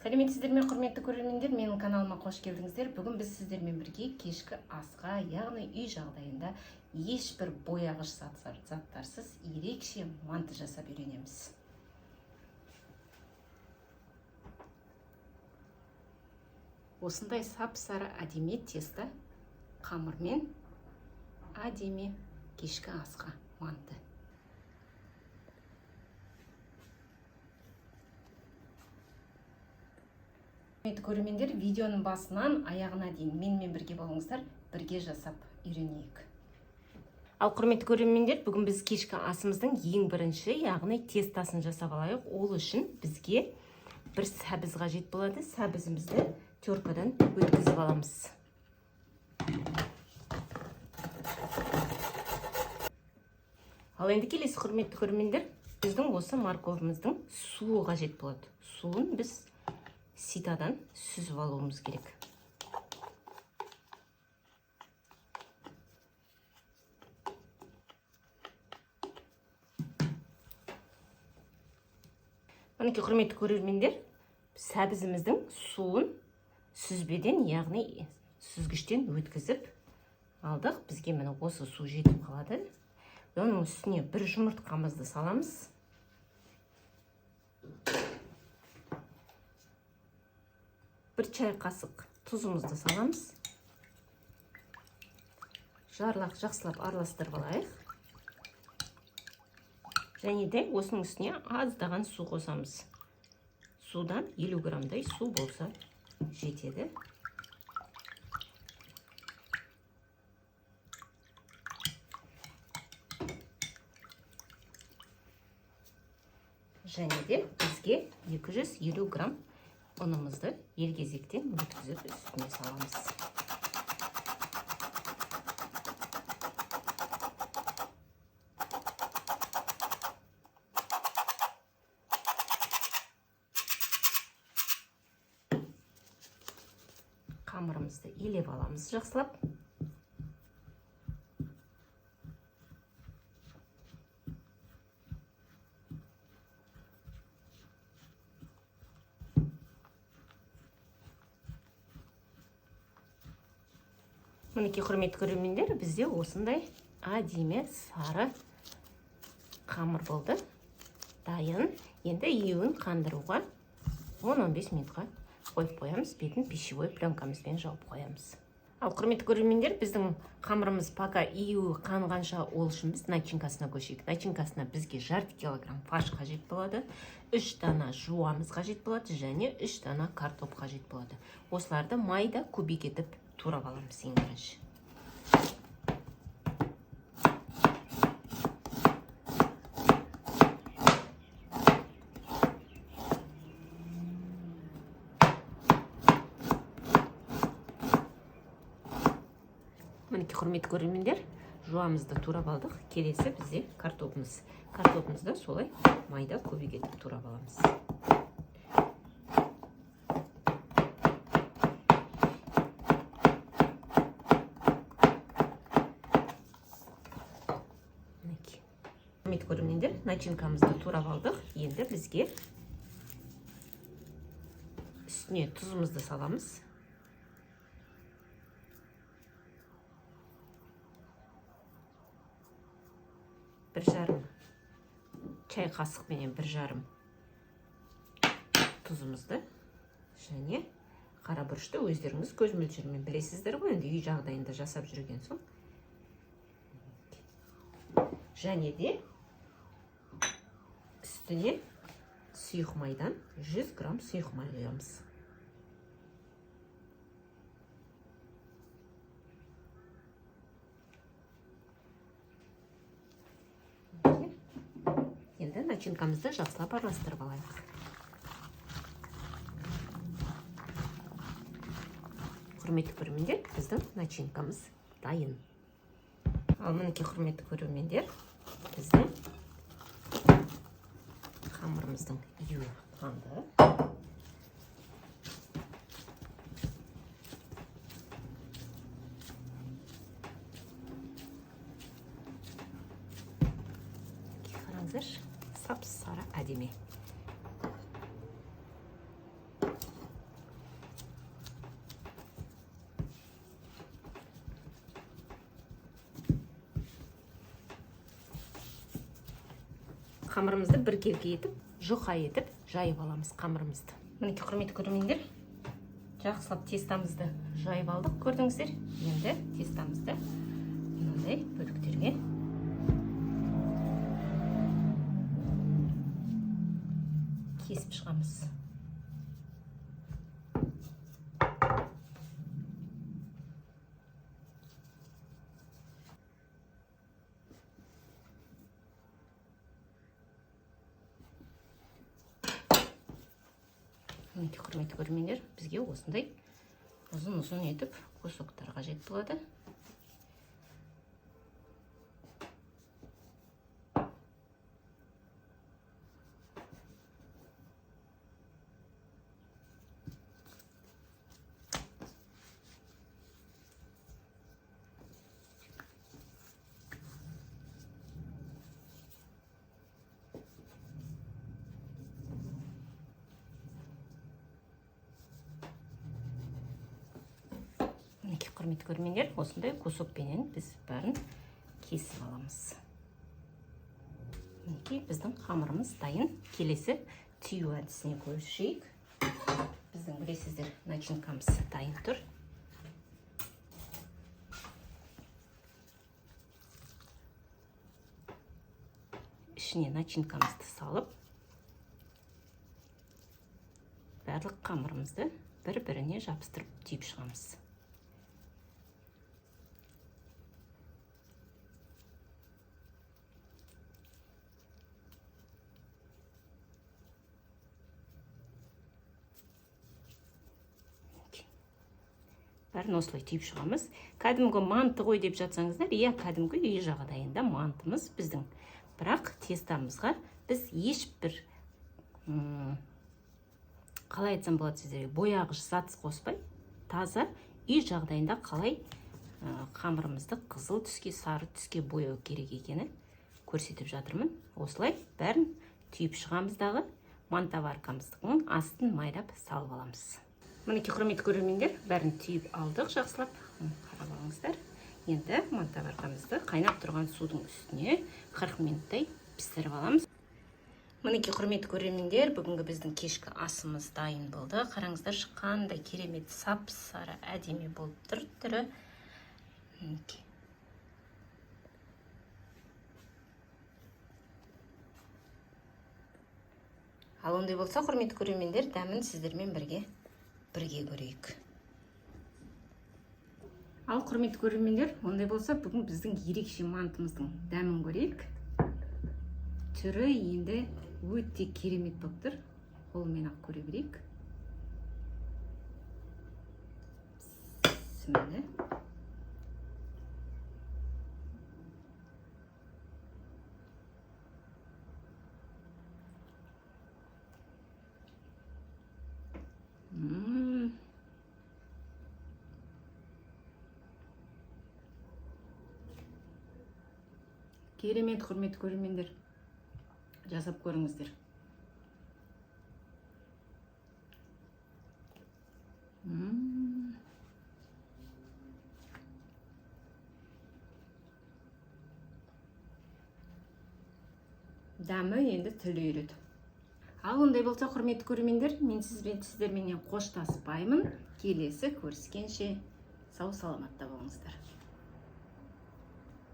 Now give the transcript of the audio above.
Сәлеметсіздер ме, құрметті көрермендер, менің каналыма қош келдіңіздер. Бүгін біз сіздермен бірге кешкі асқа, яғни үй жағдайында ешбір бояғыш заттарсыз ерекше манты жасап үйренеміз. Осындай сап-сары әдемі тесто қамырмен әдемі кешкі асқа манты. Көрермендер, видеоның басынан аяғына дейін менімен бірге болыңыздар, бірге жасап үйренейік. Ал құрметті көрермендер, бүгін біз кешкі асымыздың ең бірінші, яғни тестасын жасап алайық. Ол үшін бізге бір сәбіз қажет болады. Сәбізімізді теркадан өткізіп аламыз. Ал енді келесі құрметті көрермендер, біздің осы морковымыздың суы қажет болады. Суын біз ситадан сүзіп алуымыз керек. Мінекей құрметті көрермендер, сәбізіміздің суын сүзбеден, яғни сүзгіштен өткізіп алдық. Бізге міне осы су жетіп қалады. Оның үстіне бір жұмыртқамызды саламыз. Бір чай қасық тұзымызды саламыз. Жақсылап араластырып алайық. Және де осының үстіне аздаған су қосамыз. Судан 50 граммдай су болса жетеді. Және де бізге 250 грамм ұнымызды елгезектен өткізіп үстіне саламыз. Қамырымызды елеп аламыз жақсылап. Мінекей құрметті көрермендер, бізде осындай әдемі сары қамыр болды. Дайын. Енді еуін қандыруға 10-15 минутқа қойып қоямыз. Бетін пищевой пленкамызбен жауып қоямыз. Ал құрметті көрермендер, біздің қамырымыз пока еуі қанғанша ол үшін біз начинкасына көшейік. Начинкасына бізге 1,5 килограмм фарш қажет болады, 3 дана жуамыз қажет болады және 3 дана картоп қажет болады. Осыларды майда кубик етіп турап аламыз ең бірінші. Мінекей құрметті көрермендер, жуамызды турап алдық. Келесі бізде картопымыз. Картопымызды солай майда кубик етіп турап аламыз. Құрметті көрермендер, начинкамызды турап алдық. Енді бізге үстіне тұзымызды саламыз. Бір жарым чай қасықпенен бір жарым тұзымызды және қара бұрышты өздеріңіз көз мөлшерімен білесіздер ғой, енді үй жағдайында жасап жүрген соң. Және де үстіне сұйық майдан 100 грамм сұйық май құямыз. Енді начинкамызды жақсылап араластырып алайық. Құрметті көрермендер, біздің начинкамыз дайын. Ал мінекей құрметті көрермендер, біздің қамырымыздың еуі қанды. Қараңыздар, сап-сары әдемі. қамырымызды біркелкі етіп, жұқа етіп жайып аламыз қамырымызды. Мінекей құрметті көрермендер, жақсылап тестамызды жайып алдық, көрдіңіздер. Енді тестамызды мынандай бөліктерге кесіп шығамыз. Мінекей құрметті көрермендер, бізге осындай ұзын-ұзын етіп кусоктар қажет болады. Мінекей құрметті көрермендер, осындай кусокпенен біз бәрін кесіп аламыз. Мінекей біздің қамырымыз дайын. Келесі түйу әдісіне көшейік. Біздің білесіздер, начинкамыз дайын тұр. Ішіне начинкамызды салып, барлық қамырымызды бір-біріне жабыстырып түйіп шығамыз. Бәрін осылай түйіп шығамыз. Кәдімгі манты ғой деп жатсаңыздар, иә, кәдімгі үй жағдайында мантымыз біздің. Бірақ тестамызға біз ешбір, қалай айтсам болады сіздерге, бояғыш зат қоспай, таза үй жағдайында қалай қамырымызды қызыл түске, сары түске бояу керек екені көрсетіп жатырмын. Осылай бәрін түйіп шығамыздағы мантаваркамыздың астын майлап салып аламыз. Мінекей құрметті көрермендер, бәрін түйіп алдық жақсылап. Қарап алыңыздар. Енді мантаваркамызды қайнап тұрған судың үстіне 40 минуттай пісіріп аламыз. Мінекей құрметті көрермендер, бүгінгі біздің кешкі асымыз дайын болды. Қараңыздар, қандай керемет сап-сары әдемі болып тұр түрі. Мінекей. Ал ондай болса, құрметті көрермендер, дәмін сіздермен бірге көрейік. Ал құрметті көрермендер, ондай болса, бүгін біздің ерекше мантымыздың дәмін көрейік. Түрі енді өте керемет болып тұр. Қолмен ақ көре берейік. Бісміллә. Керемет, құрметті көрермендер, жасап көріңіздер. Дәмі енді тіл үйреді. Ал ондай болса, құрметті көрермендер, мен сіздерменен қоштаспаймын. Келесі көріскенше сау саламатта болыңыздар.